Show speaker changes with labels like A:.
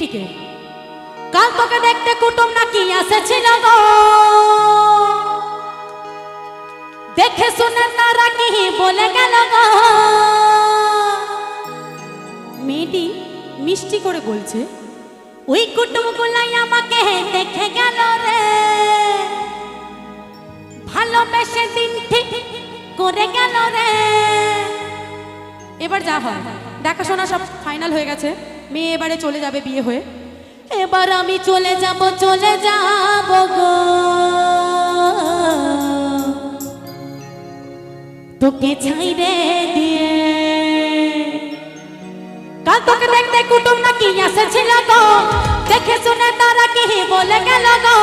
A: টিকে কাল তোকে দেখতে কুটুম নাকি এসেছিল গো, দেখে শুনে তারা কি বলে গেল গো। মেয়েটি মিষ্টি করে বলছে, ওই কুটুম গুলাই আমাকে দেখে গেল রে, ভালোবেসে দিন ঠিক করে গেল রে। এবার যা হয় দেখাশোনা সব ফাইনাল হয়ে গেছে, মেয়ে এবারে চলে যাবে বিয়ে হয়ে। এবার আমি চলে যাব গো, তোকে ছাইরে দিয়ে। কাল তোকে দেখতে কুটুম নাকি এসেছিল গো, দেখে শুনে তারা কি বলে গেল গো।